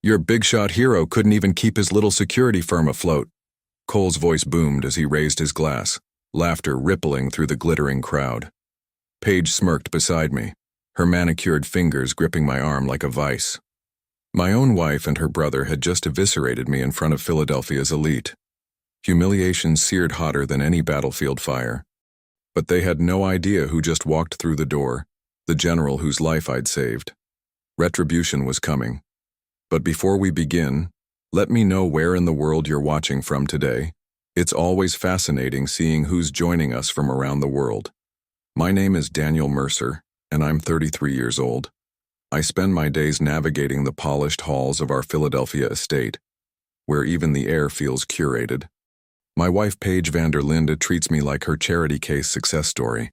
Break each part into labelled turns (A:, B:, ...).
A: Your big-shot hero couldn't even keep his little security firm afloat. Cole's voice boomed as he raised his glass, laughter rippling through the glittering crowd. Paige smirked beside me, her manicured fingers gripping my arm like a vice. My own wife and her brother had just eviscerated me in front of Philadelphia's elite. Humiliation seared hotter than any battlefield fire. But they had no idea who just walked through the door, the general whose life I'd saved. Retribution was coming. But before we begin, let me know where in the world you're watching from today. It's always fascinating seeing who's joining us from around the world. My name is Daniel Mercer, and I'm 33 years old. I spend my days navigating the polished halls of our Philadelphia estate, where even the air feels curated. My wife Paige van der Linde treats me like her charity case success story,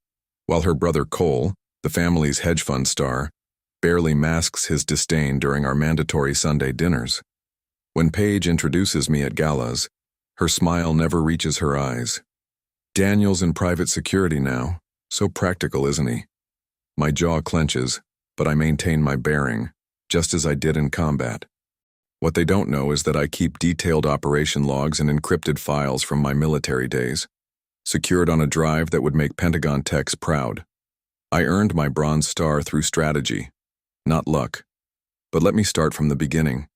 A: while her brother Cole, the family's hedge fund star, barely masks his disdain during our mandatory Sunday dinners. When Paige introduces me at galas, her smile never reaches her eyes. Daniel's in private security now, so practical, isn't he? My jaw clenches, but I maintain my bearing, just as I did in combat. What they don't know is that I keep detailed operation logs and encrypted files from my military days, secured on a drive that would make Pentagon techs proud. I earned my Bronze Star through strategy, not luck. But let me start from the beginning.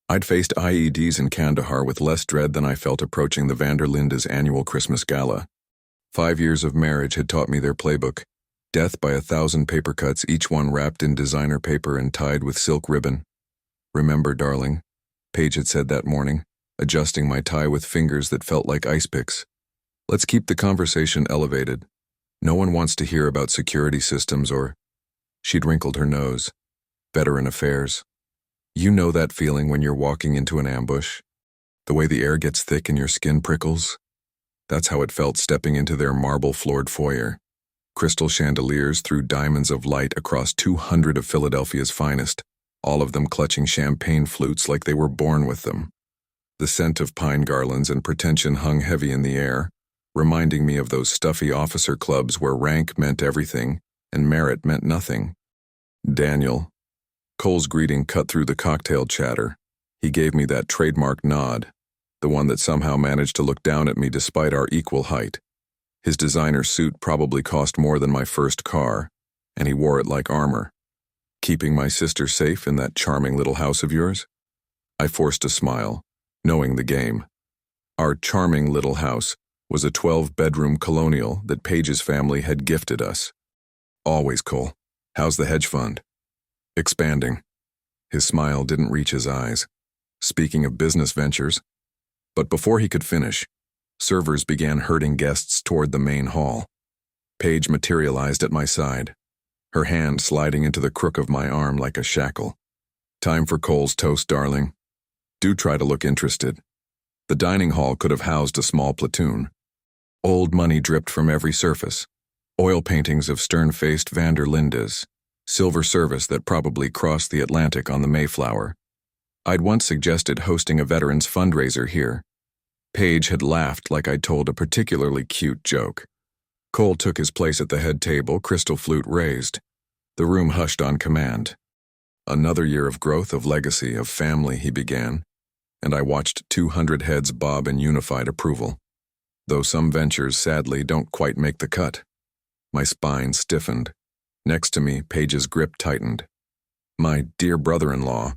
A: I'd faced IEDs in Kandahar with less dread than I felt approaching the van der Linde's annual Christmas gala. 5 years of marriage had taught me their playbook: death by 1,000 paper cuts, each one wrapped in designer paper and tied with silk ribbon. "Remember, darling," Paige had said that morning, adjusting my tie with fingers that felt like ice picks. "Let's keep the conversation elevated. No one wants to hear about security systems or—" She'd wrinkled her nose. "Veteran affairs. You know that feeling when you're walking into an ambush? The way the air gets thick and your skin prickles? That's how it felt stepping into their marble-floored foyer. Crystal chandeliers threw diamonds of light across 200 of Philadelphia's finest, all of them clutching champagne flutes like they were born with them. The scent of pine garlands and pretension hung heavy in the air, reminding me of those stuffy officer clubs where rank meant everything and merit meant nothing. "Daniel." Cole's greeting cut through the cocktail chatter. He gave me that trademark nod, the one that somehow managed to look down at me despite our equal height. His designer suit probably cost more than my first car, and he wore it like armor. "Keeping my sister safe in that charming little house of yours?" I forced a smile, knowing the game. Our charming little house was a 12-bedroom colonial that Paige's family had gifted us. "Always, Cole. How's the hedge fund?" "Expanding." His smile didn't reach his eyes. "Speaking of business ventures." But before he could finish, servers began herding guests toward the main hall. Paige materialized at my side, her hand sliding into the crook of my arm like a shackle. "Time for Cole's toast, darling. Do try to look interested." The dining hall could have housed a small platoon. Old money dripped from every surface. Oil paintings of stern-faced van der Lindes, silver service that probably crossed the Atlantic on the Mayflower. I'd once suggested hosting a veterans fundraiser here. Paige had laughed like I'd told a particularly cute joke. Cole took his place at the head table, crystal flute raised. The room hushed on command. "Another year of growth, of legacy, of family," he began, and I watched 200 heads bob in unified approval. Though some ventures, sadly, don't quite make the cut. My spine stiffened. Next to me, Paige's grip tightened. "My dear brother-in-law,"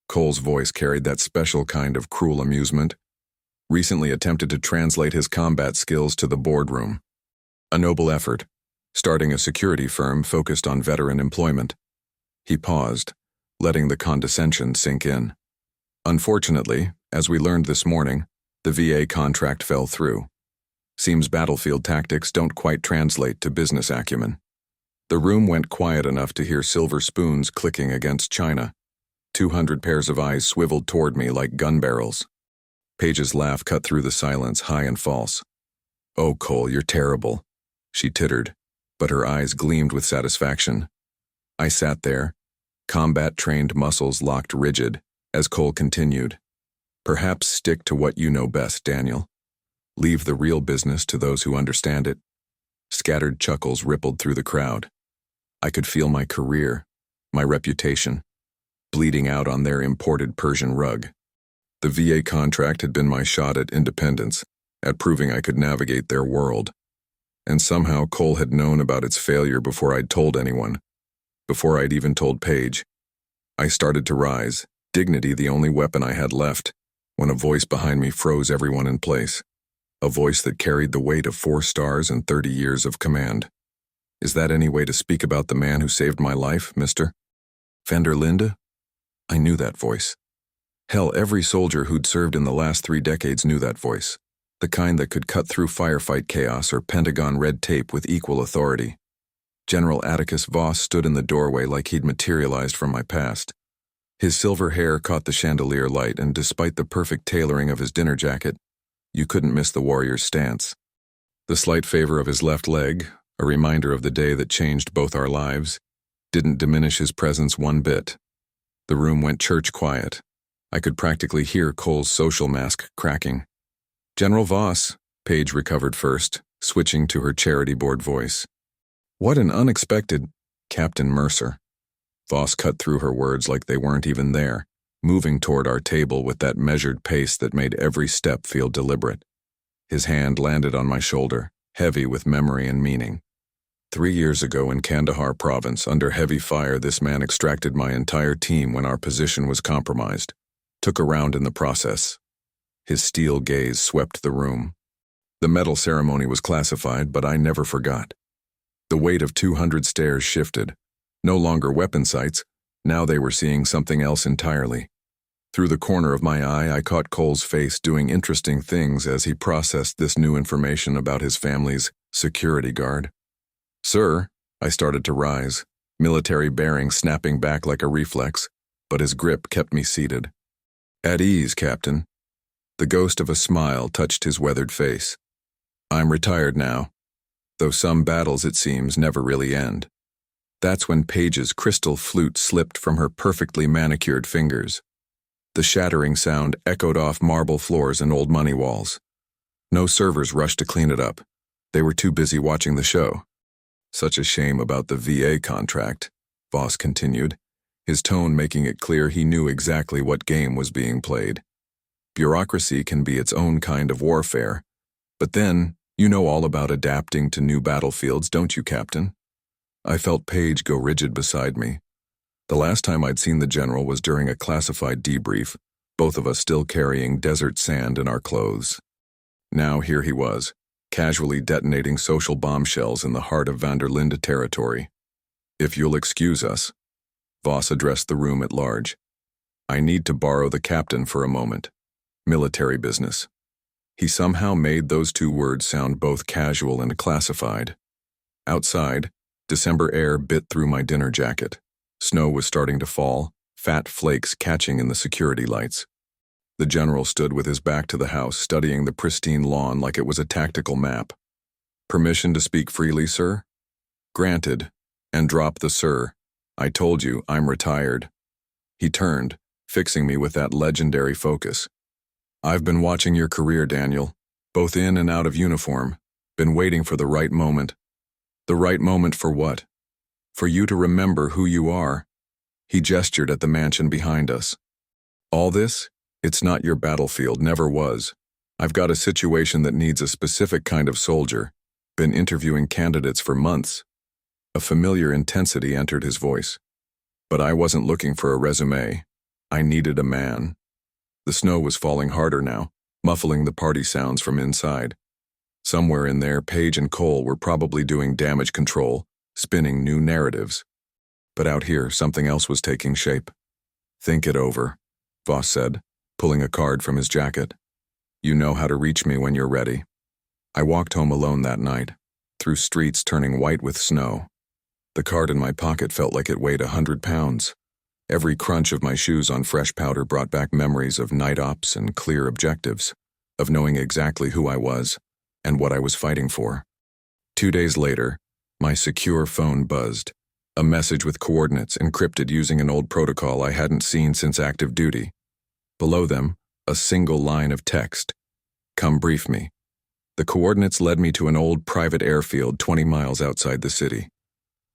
A: Cole's voice carried that special kind of cruel amusement, recently attempted to translate his combat skills to the boardroom. A noble effort, starting a security firm focused on veteran employment. He paused, letting the condescension sink in. "Unfortunately, as we learned this morning, the VA contract fell through. Seems battlefield tactics don't quite translate to business acumen." The room went quiet enough to hear silver spoons clicking against china. 200 pairs of eyes swiveled toward me like gun barrels. Paige's laugh cut through the silence, high and false. "Oh, Cole, you're terrible," she tittered, but her eyes gleamed with satisfaction. I sat there, combat-trained muscles locked rigid, as Cole continued. "Perhaps stick to what you know best, Daniel. Leave the real business to those who understand it." Scattered chuckles rippled through the crowd. I could feel my career, my reputation, bleeding out on their imported Persian rug. The VA contract had been my shot at independence, at proving I could navigate their world. And somehow Cole had known about its failure before I'd told anyone, before I'd even told Paige. I started to rise, dignity the only weapon I had left, when a voice behind me froze everyone in place. A voice that carried the weight of 4 stars and 30 years of command. Is that any way to speak about the man who saved my life, Mr. van der Linde? I knew that voice. Hell, every soldier who'd served in the last 3 decades knew that voice. The kind that could cut through firefight chaos or Pentagon red tape with equal authority. General Atticus Voss stood in the doorway like he'd materialized from my past. His silver hair caught the chandelier light, and despite the perfect tailoring of his dinner jacket, you couldn't miss the warrior's stance. The slight favor of his left leg, a reminder of the day that changed both our lives, didn't diminish his presence one bit. The room went church quiet. I could practically hear Cole's social mask cracking. General Voss, Paige recovered first, switching to her charity board voice. What an unexpected... Captain Mercer. Voss cut through her words like they weren't even there, moving toward our table with that measured pace that made every step feel deliberate. His hand landed on my shoulder, heavy with memory and meaning. 3 years ago in Kandahar province, under heavy fire, this man extracted my entire team when our position was compromised. Took a round in the process. His steel gaze swept the room. The medal ceremony was classified, but I never forgot. The weight of 200 stares shifted. No longer weapon sights, now they were seeing something else entirely. Through the corner of my eye, I caught Cole's face doing interesting things as he processed this new information about his family's security guard. Sir, I started to rise, military bearing snapping back like a reflex, but his grip kept me seated. At ease, Captain. The ghost of a smile touched his weathered face. I'm retired now, though some battles, it seems, never really end. That's when Paige's crystal flute slipped from her perfectly manicured fingers. The shattering sound echoed off marble floors and old money walls. No servers rushed to clean it up. They were too busy watching the show. Such a shame about the VA contract, Voss continued, his tone making it clear he knew exactly what game was being played. Bureaucracy can be its own kind of warfare. But then, you know all about adapting to new battlefields, don't you, Captain? I felt Paige go rigid beside me. The last time I'd seen the general was during a classified debrief, both of us still carrying desert sand in our clothes. Now here he was, casually detonating social bombshells in the heart of van der Linde territory. If you'll excuse us, Voss addressed the room at large. I need to borrow the captain for a moment. Military business. He somehow made those 2 words sound both casual and classified. Outside, December air bit through my dinner jacket. Snow was starting to fall, fat flakes catching in the security lights. The general stood with his back to the house, studying the pristine lawn like it was a tactical map. Permission to speak freely, sir? Granted. And drop the sir. I told you, I'm retired. He turned, fixing me with that legendary focus. I've been watching your career, Daniel, both in and out of uniform, been waiting for the right moment. The right moment for what? For you to remember who you are. He gestured at the mansion behind us. All this? It's not your battlefield, never was. I've got a situation that needs a specific kind of soldier. Been interviewing candidates for months. A familiar intensity entered his voice. But I wasn't looking for a resume. I needed a man. The snow was falling harder now, muffling the party sounds from inside. Somewhere in there, Paige and Cole were probably doing damage control, spinning new narratives. But out here, something else was taking shape. Think it over, Voss said, pulling a card from his jacket. You know how to reach me when you're ready. I walked home alone that night, through streets turning white with snow. The card in my pocket felt like it weighed 100 pounds. Every crunch of my shoes on fresh powder brought back memories of night ops and clear objectives, of knowing exactly who I was and what I was fighting for. 2 days later, my secure phone buzzed, a message with coordinates encrypted using an old protocol I hadn't seen since active duty. Below them, a single line of text. Come brief me. The coordinates led me to an old private airfield 20 miles outside the city.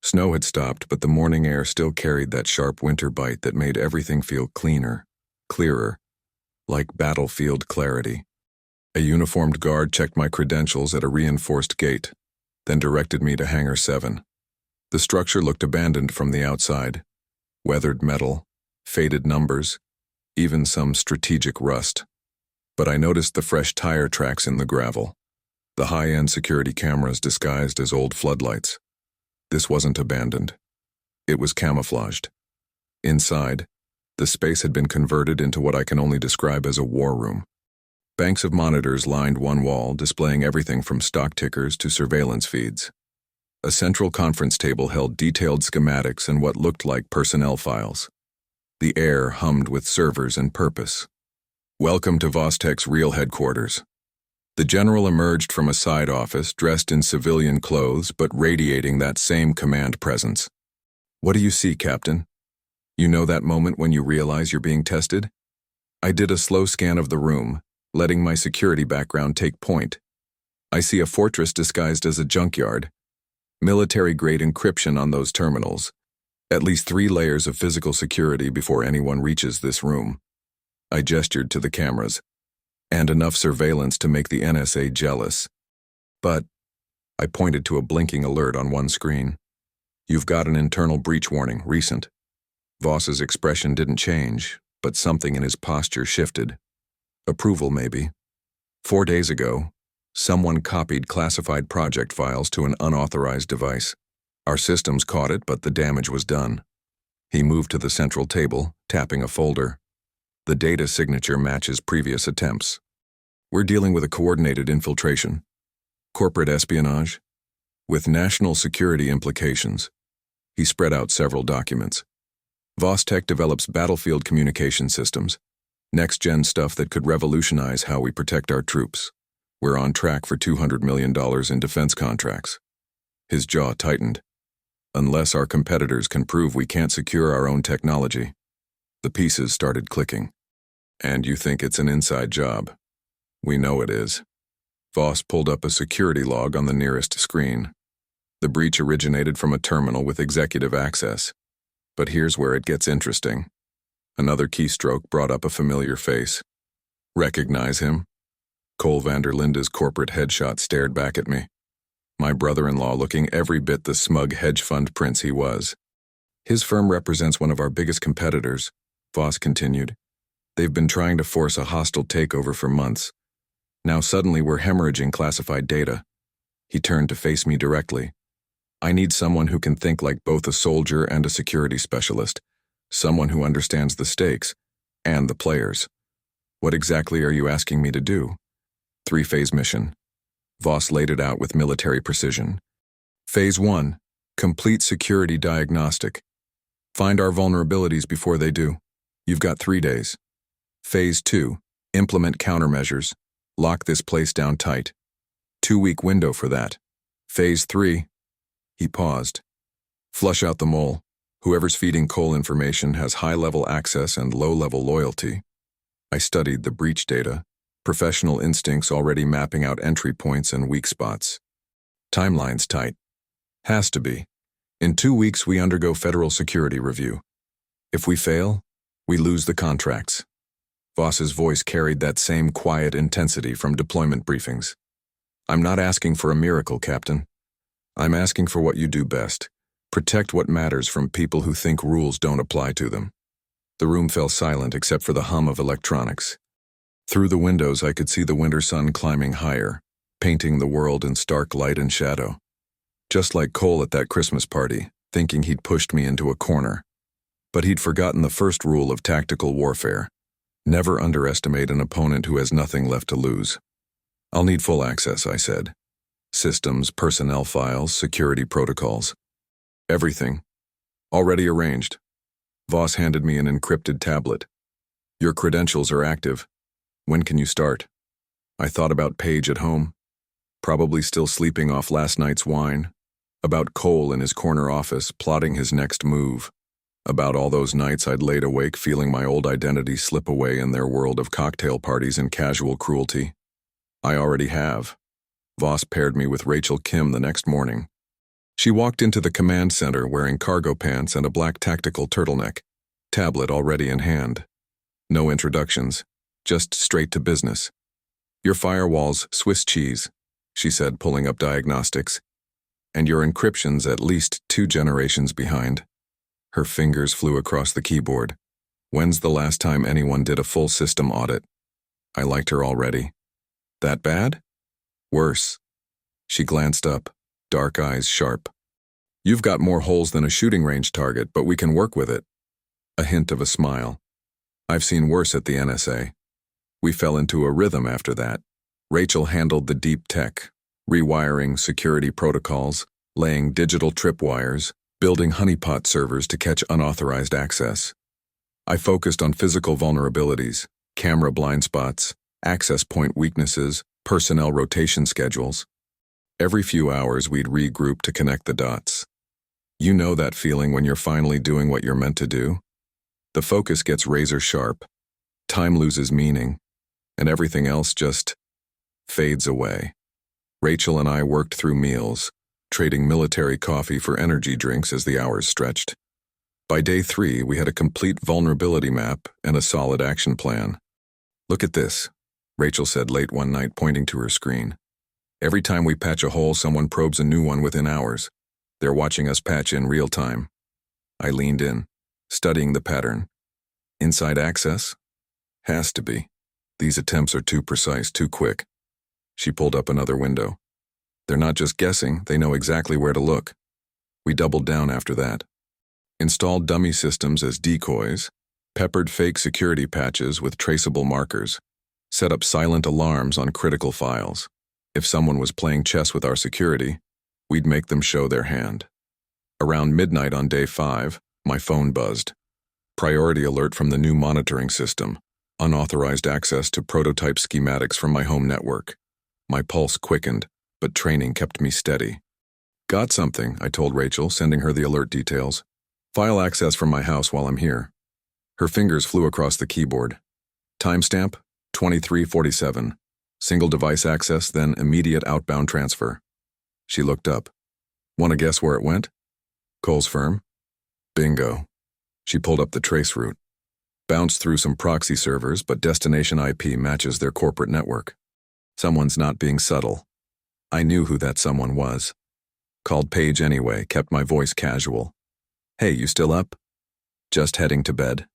A: Snow had stopped, but the morning air still carried that sharp winter bite that made everything feel cleaner, clearer, like battlefield clarity. A uniformed guard checked my credentials at a reinforced gate, then directed me to Hangar 7. The structure looked abandoned from the outside. Weathered metal, faded numbers, even some strategic rust. But I noticed the fresh tire tracks in the gravel, the high-end security cameras disguised as old floodlights. This wasn't abandoned. It was camouflaged. Inside, the space had been converted into what I can only describe as a war room. Banks of monitors lined one wall, displaying everything from stock tickers to surveillance feeds. A central conference table held detailed schematics and what looked like personnel files. The air hummed with servers and purpose. Welcome to Vostech's real headquarters. The general emerged from a side office, dressed in civilian clothes but radiating that same command presence. What do you see, Captain? You know that moment when you realize you're being tested? I did a slow scan of the room, letting my security background take point. I see a fortress disguised as a junkyard. Military-grade encryption on those terminals. At least 3 layers of physical security before anyone reaches this room. I gestured to the cameras. And enough surveillance to make the NSA jealous. But I pointed to a blinking alert on one screen. You've got an internal breach warning, recent. Voss's expression didn't change, but something in his posture shifted. Approval, maybe. 4 days ago, someone copied classified project files to an unauthorized device. Our systems caught it, but the damage was done. He moved to the central table, tapping a folder. The data signature matches previous attempts. We're dealing with a coordinated infiltration. Corporate espionage. With national security implications. He spread out several documents. Vostech develops battlefield communication systems. Next-gen stuff that could revolutionize how we protect our troops. We're on track for $200 million in defense contracts. His jaw tightened. Unless our competitors can prove we can't secure our own technology. The pieces started clicking. And you think it's an inside job. We know it is. Voss pulled up a security log on the nearest screen. The breach originated from a terminal with executive access. But here's where it gets interesting. Another keystroke brought up a familiar face. Recognize him? Cole van der Linde's corporate headshot stared back at me. My brother-in-law looking every bit the smug hedge fund prince he was. His firm represents one of our biggest competitors, Voss continued. They've been trying to force a hostile takeover for months. Now suddenly we're hemorrhaging classified data. He turned to face me directly. I need someone who can think like both a soldier and a security specialist. Someone who understands the stakes and the players. What exactly are you asking me to do? 3-phase mission. Voss laid it out with military precision. Phase 1, complete security diagnostic. Find our vulnerabilities before they do. You've got 3 days. Phase 2, implement countermeasures. Lock this place down tight. 2-week window for that. Phase 3. He paused. Flush out the mole. Whoever's feeding Cole information has high-level access and low-level loyalty. I studied the breach data, professional instincts already mapping out entry points and weak spots. Timeline's tight. Has to be. In 2 weeks we undergo federal security review. If we fail, we lose the contracts. Voss's voice carried that same quiet intensity from deployment briefings. I'm not asking for a miracle, Captain. I'm asking for what you do best. Protect what matters from people who think rules don't apply to them. The room fell silent except for the hum of electronics. Through the windows I could see the winter sun climbing higher, painting the world in stark light and shadow. Just like Cole at that Christmas party, thinking he'd pushed me into a corner. But he'd forgotten the first rule of tactical warfare. Never underestimate an opponent who has nothing left to lose. I'll need full access, I said. Systems, personnel files, security protocols. Everything. Already arranged. Voss handed me an encrypted tablet. Your credentials are active. When can you start? I thought about Paige at home. Probably still sleeping off last night's wine. About Cole in his corner office, plotting his next move. About all those nights I'd laid awake feeling my old identity slip away in their world of cocktail parties and casual cruelty. I already have. Voss paired me with Rachel Kim the next morning. She walked into the command center wearing cargo pants and a black tactical turtleneck, tablet already in hand. No introductions, just straight to business. "Your firewall's Swiss cheese," she said, pulling up diagnostics. "And your encryption's at least 2 generations behind." Her fingers flew across the keyboard. "When's the last time anyone did a full system audit?" I liked her already. "That bad?" "Worse." She glanced up, dark eyes sharp. "You've got more holes than a shooting range target, but we can work with it." A hint of a smile. "I've seen worse at the NSA." We fell into a rhythm after that. Rachel handled the deep tech, rewiring security protocols, laying digital tripwires, building honeypot servers to catch unauthorized access. I focused on physical vulnerabilities, camera blind spots, access point weaknesses, personnel rotation schedules. Every few hours we'd regroup to connect the dots. You know that feeling when you're finally doing what you're meant to do? The focus gets razor sharp, time loses meaning, and everything else just fades away. Rachel and I worked through meals, trading military coffee for energy drinks as the hours stretched. By day 3, we had a complete vulnerability map and a solid action plan. "Look at this," Rachel said late one night, pointing to her screen. "Every time we patch a hole, someone probes a new one within hours. They're watching us patch in real time." I leaned in, studying the pattern. Inside access? Has to be. These attempts are too precise, too quick. She pulled up another window. They're not just guessing, they know exactly where to look. We doubled down after that. Installed dummy systems as decoys, peppered fake security patches with traceable markers, set up silent alarms on critical files. If someone was playing chess with our security, we'd make them show their hand. Around midnight on day 5, my phone buzzed. Priority alert from the new monitoring system. Unauthorized access to prototype schematics from my home network. My pulse quickened, but training kept me steady. "Got something," I told Rachel, sending her the alert details. "File access from my house while I'm here." Her fingers flew across the keyboard. "Timestamp, 2347. Single device access, then immediate outbound transfer." She looked up. "Want to guess where it went?" "Cole's firm." "Bingo." She pulled up the trace route. Bounced through some proxy servers, but destination IP matches their corporate network. Someone's not being subtle. I knew who that someone was. Called Paige anyway, kept my voice casual. "Hey, you still up?" "Just heading to bed."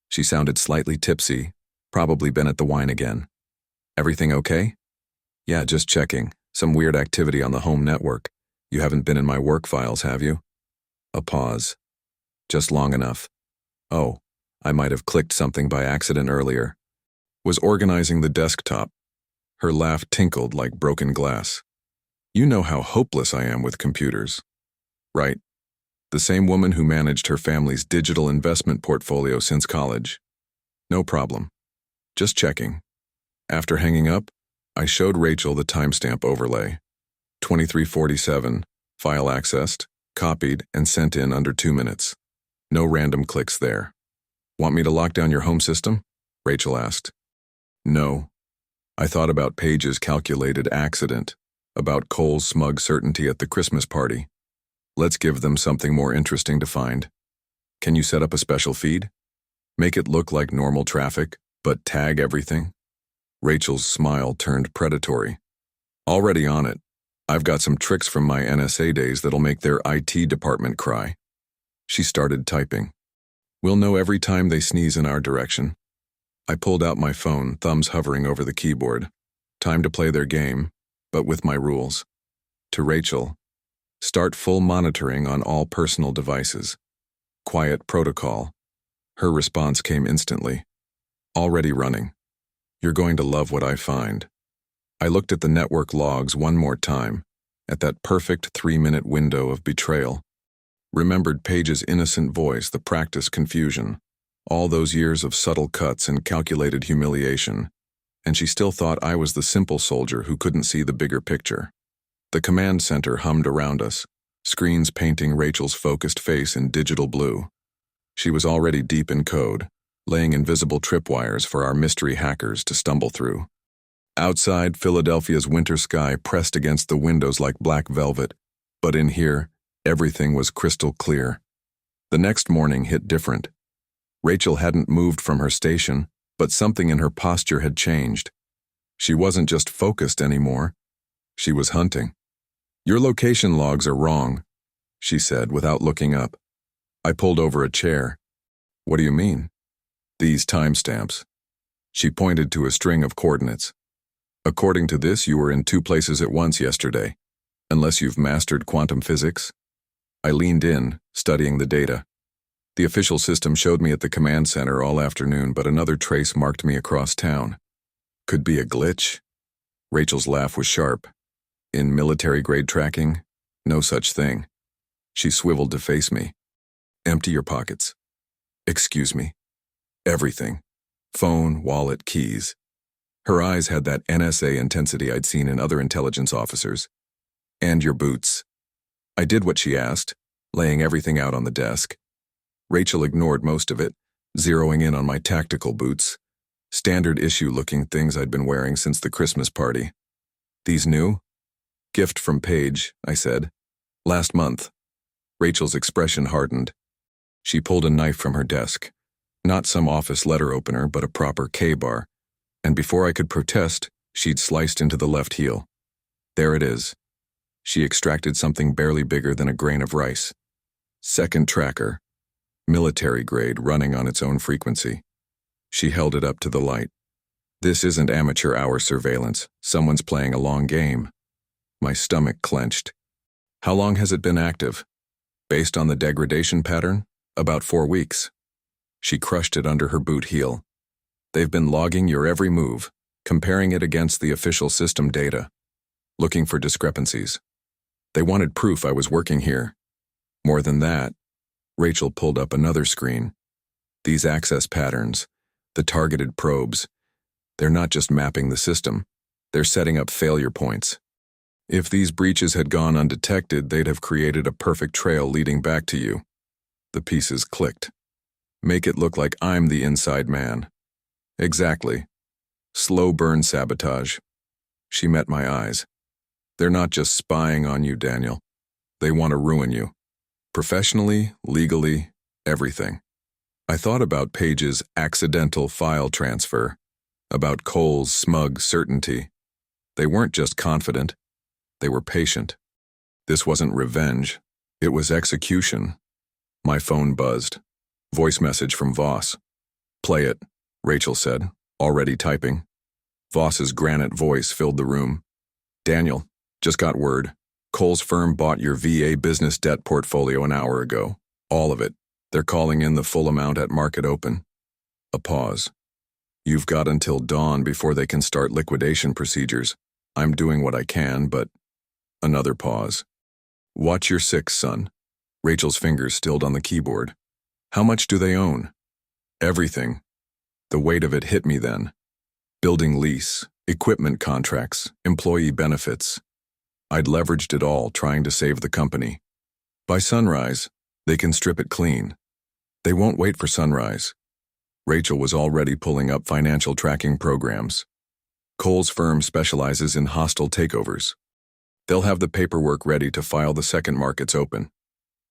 A: She sounded slightly tipsy, probably been at the wine again. "Everything okay?" "Yeah, just checking. Some weird activity on the home network. You haven't been in my work files, have you?" A pause. "Just long enough." "Oh, I might have clicked something by accident earlier." Was organizing the desktop. Her laugh tinkled like broken glass. "You know how hopeless I am with computers." "Right. The same woman who managed her family's digital investment portfolio since college." "No problem. Just checking." After hanging up, I showed Rachel the timestamp overlay. 2347, file accessed, copied, and sent in under 2 minutes. No random clicks there. "Want me to lock down your home system?" Rachel asked. "No." I thought about Paige's calculated accident, about Cole's smug certainty at the Christmas party. Let's give them something more interesting to find. "Can you set up a special feed? Make it look like normal traffic, but tag everything?" Rachel's smile turned predatory. "Already on it. I've got some tricks from my NSA days that'll make their IT department cry." She started typing. "We'll know every time they sneeze in our direction." I pulled out my phone, thumbs hovering over the keyboard. Time to play their game, but with my rules. To Rachel, start full monitoring on all personal devices. Quiet protocol. Her response came instantly. "Already running. You're going to love what I find." I looked at the network logs one more time, at that perfect 3-minute window of betrayal. Remembered Paige's innocent voice, the practiced confusion, all those years of subtle cuts and calculated humiliation, and she still thought I was the simple soldier who couldn't see the bigger picture. The command center hummed around us, screens painting Rachel's focused face in digital blue. She was already deep in code, laying invisible tripwires for our mystery hackers to stumble through. Outside, Philadelphia's winter sky pressed against the windows like black velvet, but in here, Everything was crystal clear. The next morning hit different. Rachel hadn't moved from her station, but something in her posture had changed. She wasn't just focused anymore. She was hunting. "Your location logs are wrong," she said without looking up. I pulled over a chair. "What do you mean?" "These timestamps." She pointed to a string of coordinates. "According to this, you were in 2 places at once yesterday, unless you've mastered quantum physics." I leaned in, studying the data. The official system showed me at the command center all afternoon, but another trace marked me across town. Could be a glitch? Rachel's laugh was sharp. In military-grade tracking? No such thing. She swiveled to face me. "Empty your pockets." "Excuse me." "Everything. Phone, wallet, keys." Her eyes had that NSA intensity I'd seen in other intelligence officers. "And your boots." I did what she asked, laying everything out on the desk. Rachel ignored most of it, zeroing in on my tactical boots. Standard issue-looking things I'd been wearing since the Christmas party. "These new?" "Gift from Paige," I said. "Last month." Rachel's expression hardened. She pulled a knife from her desk. Not some office letter opener, but a proper K-bar. And before I could protest, she'd sliced into the left heel. "There it is." She extracted something barely bigger than a grain of rice. "Second tracker. Military grade, running on its own frequency." She held it up to the light. "This isn't amateur hour surveillance. Someone's playing a long game." My stomach clenched. "How long has it been active?" "Based on the degradation pattern, about 4 weeks." She crushed it under her boot heel. "They've been logging your every move, comparing it against the official system data, looking for discrepancies. They wanted proof I was working here. More than that." Rachel pulled up another screen. "These access patterns, the targeted probes, they're not just mapping the system, they're setting up failure points. If these breaches had gone undetected, they'd have created a perfect trail leading back to you." The pieces clicked. "Make it look like I'm the inside man." "Exactly. Slow burn sabotage." She met my eyes. "They're not just spying on you, Daniel. They want to ruin you. Professionally, legally, everything." I thought about Paige's accidental file transfer, about Cole's smug certainty. They weren't just confident, they were patient. This wasn't revenge, it was execution. My phone buzzed. Voice message from Voss. "Play it," Rachel said, already typing. Voss's granite voice filled the room. "Daniel, just got word. Cole's firm bought your VA business debt portfolio an hour ago. All of it. They're calling in the full amount at market open." A pause. "You've got until dawn before they can start liquidation procedures. I'm doing what I can, but..." Another pause. "Watch your 6, son." Rachel's fingers stilled on the keyboard. "How much do they own?" "Everything." The weight of it hit me then. Building lease, equipment contracts, employee benefits. I'd leveraged it all, trying to save the company. By sunrise, they can strip it clean. They won't wait for sunrise. Rachel was already pulling up financial tracking programs. Cole's firm specializes in hostile takeovers. They'll have the paperwork ready to file the second markets open.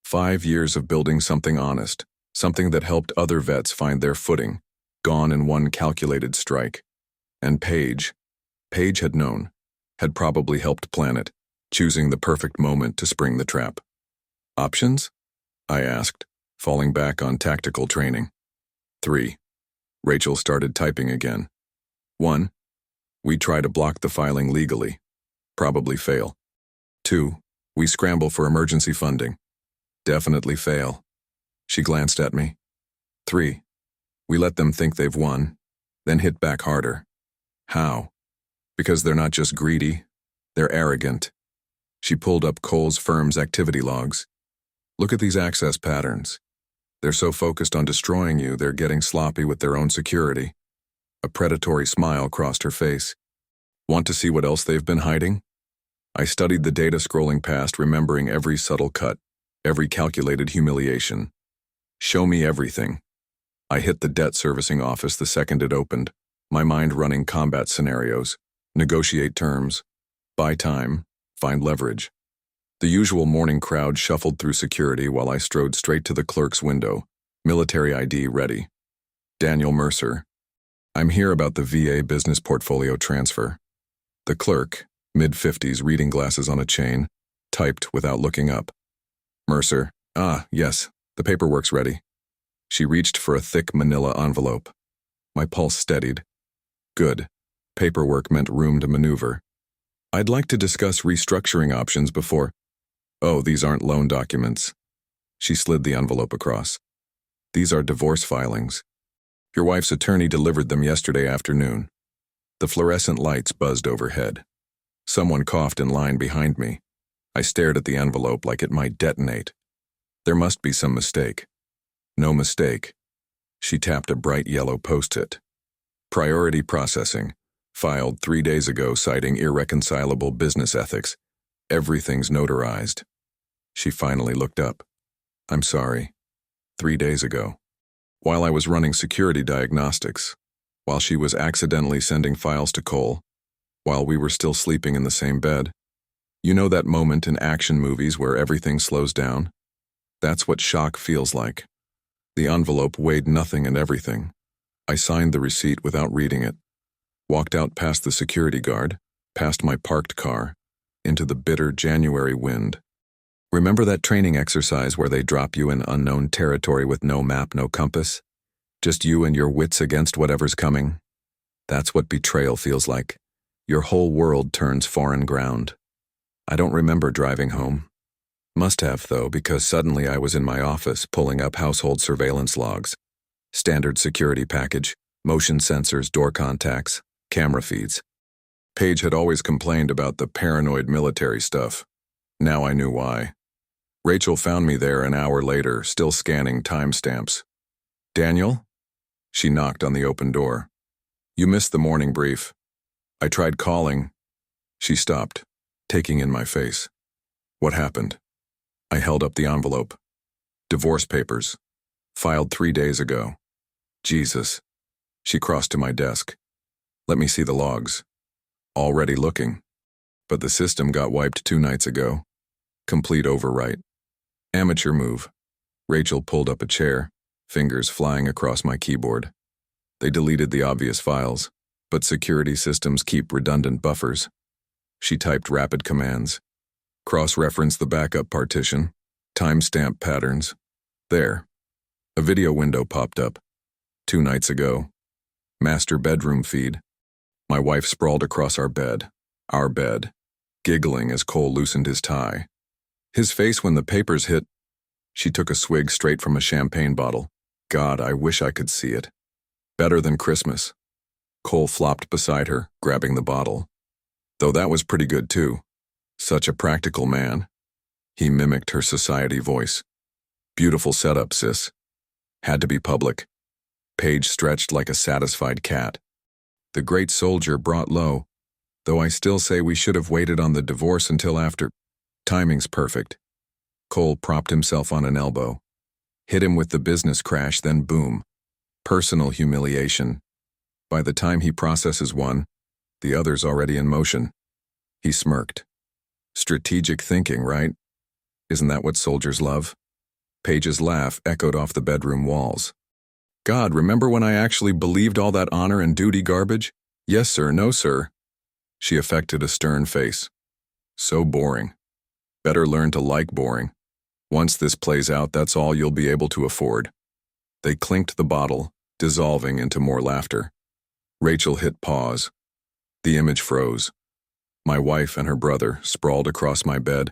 A: 5 years of building something honest, something that helped other vets find their footing, gone in one calculated strike. And Paige had known, had probably helped plan it, choosing the perfect moment to spring the trap. "Options?" I asked, falling back on tactical training. 3. Rachel started typing again. 1. We try to block the filing legally. Probably fail. 2. We scramble for emergency funding. Definitely fail. She glanced at me. 3. We let them think they've won, then hit back harder. How? Because they're not just greedy, they're arrogant. She pulled up Cole's firm's activity logs. "Look at these access patterns. They're so focused on destroying you, they're getting sloppy with their own security." A predatory smile crossed her face. "Want to see what else they've been hiding?" I studied the data, scrolling past, remembering every subtle cut, every calculated humiliation. "Show me everything." I hit the debt servicing office the second it opened, my mind running combat scenarios, negotiate terms, buy time, find leverage. The usual morning crowd shuffled through security while I strode straight to the clerk's window, military ID ready. Daniel Mercer. I'm here about the VA business portfolio transfer. The clerk, mid-50s, reading glasses on a chain, typed without looking up. Mercer. Yes, the paperwork's ready. She reached for a thick manila envelope. My pulse steadied. Good. Paperwork meant room to maneuver. I'd like to discuss restructuring options before. Oh, these aren't loan documents. She slid the envelope across. These are divorce filings. Your wife's attorney delivered them yesterday afternoon. The fluorescent lights buzzed overhead. Someone coughed in line behind me. I stared at the envelope like it might detonate. There must be some mistake. No mistake. She tapped a bright yellow post-it. Priority processing. Filed 3 days ago citing irreconcilable business ethics. Everything's notarized. She finally looked up. I'm sorry. 3 days ago. While I was running security diagnostics. While she was accidentally sending files to Cole. While we were still sleeping in the same bed. You know that moment in action movies where everything slows down? That's what shock feels like. The envelope weighed nothing and everything. I signed the receipt without reading it. Walked out past the security guard, past my parked car, into the bitter January wind. Remember that training exercise where they drop you in unknown territory with no map, no compass? Just you and your wits against whatever's coming? That's what betrayal feels like. Your whole world turns foreign ground. I don't remember driving home. Must have, though, because suddenly I was in my office pulling up household surveillance logs. Standard security package, motion sensors, door contacts, camera feeds. Paige had always complained about the paranoid military stuff. Now I knew why. Rachel found me there an hour later, still scanning timestamps. Daniel? She knocked on the open door. You missed the morning brief. I tried calling. She stopped, taking in my face. What happened? I held up the envelope. Divorce papers. Filed 3 days ago. Jesus. She crossed to my desk. Let me see the logs. Already looking. But the system got wiped 2 nights ago. Complete overwrite. Amateur move. Rachel pulled up a chair, fingers flying across my keyboard. They deleted the obvious files, but security systems keep redundant buffers. She typed rapid commands. Cross-reference the backup partition. Timestamp patterns. There. A video window popped up. 2 nights ago. Master bedroom feed. My wife sprawled across our bed, giggling as Cole loosened his tie. His face when the papers hit. She took a swig straight from a champagne bottle. God, I wish I could see it. Better than Christmas. Cole flopped beside her, grabbing the bottle. Though that was pretty good too. Such a practical man. He mimicked her society voice. Beautiful setup, sis. Had to be public. Paige stretched like a satisfied cat. The great soldier brought low, though I still say we should have waited on the divorce until after. Timing's perfect. Cole propped himself on an elbow. Hit him with the business crash, then boom. Personal humiliation. By the time he processes one, the other's already in motion. He smirked. Strategic thinking, right? Isn't that what soldiers love? Paige's laugh echoed off the bedroom walls. God, remember when I actually believed all that honor and duty garbage? Yes, sir, no, sir. She affected a stern face. So boring. Better learn to like boring. Once this plays out, that's all you'll be able to afford. They clinked the bottle, dissolving into more laughter. Rachel hit pause. The image froze. My wife and her brother sprawled across my bed,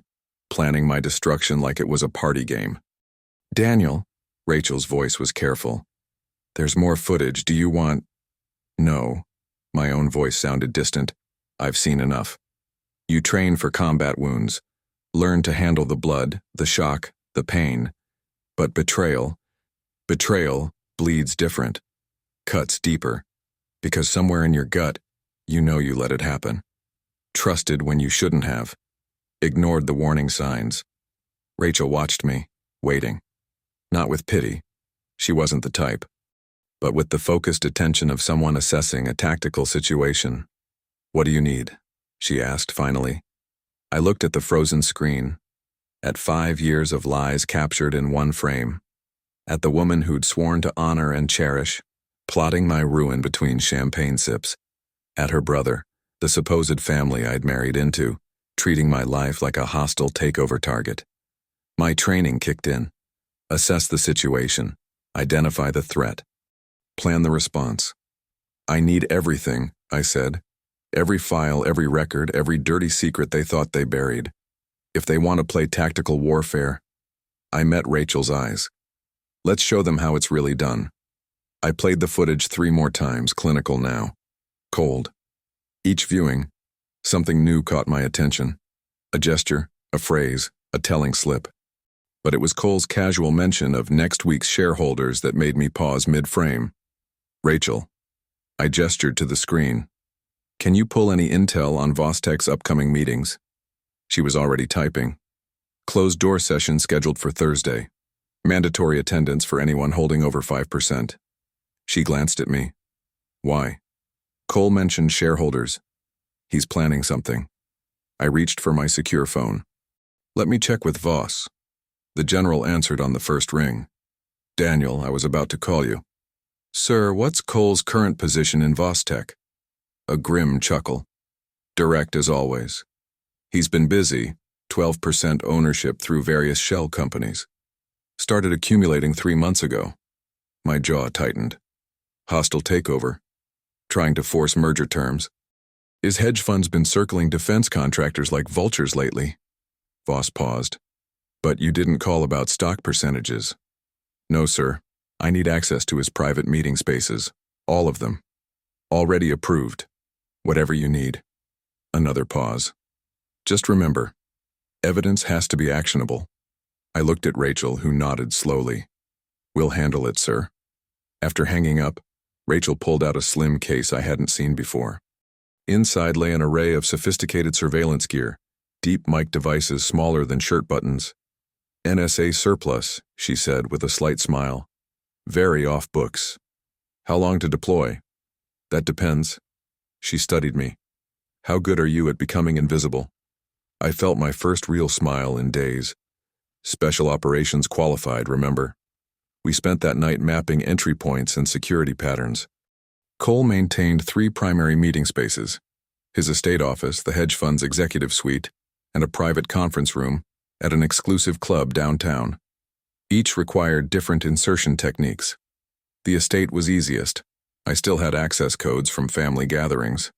A: planning my destruction like it was a party game. Daniel, Rachel's voice was careful. There's more footage. Do you want... No. My own voice sounded distant. I've seen enough. You train for combat wounds. Learn to handle the blood, the shock, the pain. But betrayal bleeds different. Cuts deeper. Because somewhere in your gut, you know you let it happen. Trusted when you shouldn't have. Ignored the warning signs. Rachel watched me, waiting. Not with pity. She wasn't the type. But with the focused attention of someone assessing a tactical situation. What do you need? She asked finally. I looked at the frozen screen, At 5 years of lies captured in one frame. At the woman who'd sworn to honor and cherish, plotting my ruin between champagne sips. At her brother, the supposed family I'd married into, treating my life like a hostile takeover target. My training kicked in. Assess the situation, identify the threat, plan the response. I need everything, I said. Every file, every record, every dirty secret they thought they buried. If they want to play tactical warfare, I met Rachel's eyes. Let's show them how it's really done. I played the footage 3 more times, clinical now. Cold. Each viewing, something new caught my attention. A gesture, a phrase, a telling slip. But it was Cole's casual mention of next week's shareholders that made me pause mid-frame. Rachel. I gestured to the screen. Can you pull any intel on Vostek's upcoming meetings? She was already typing. Closed-door session scheduled for Thursday. Mandatory attendance for anyone holding over 5%. She glanced at me. Why? Cole mentioned shareholders. He's planning something. I reached for my secure phone. Let me check with Voss. The general answered on the first ring. Daniel, I was about to call you. Sir, what's Cole's current position in Vostek? A grim chuckle. Direct as always. He's been busy, 12% ownership through various shell companies. Started accumulating 3 months ago. My jaw tightened. Hostile takeover. Trying to force merger terms. His hedge fund's been circling defense contractors like vultures lately. Voss paused. But you didn't call about stock percentages. No, sir. I need access to his private meeting spaces. All of them. Already approved. Whatever you need. Another pause. Just remember, evidence has to be actionable. I looked at Rachel, who nodded slowly. We'll handle it, sir. After hanging up, Rachel pulled out a slim case I hadn't seen before. Inside lay an array of sophisticated surveillance gear, deep mic devices smaller than shirt buttons. NSA surplus, she said with a slight smile. Very off books. How long to deploy? That depends. She studied me. How good are you at becoming invisible? I felt my first real smile in days. Special operations qualified, remember? We spent that night mapping entry points and security patterns. Cole maintained 3 primary meeting spaces, his estate office, the hedge fund's executive suite, and a private conference room at an exclusive club downtown. Each required different insertion techniques. The estate was easiest. I still had access codes from family gatherings.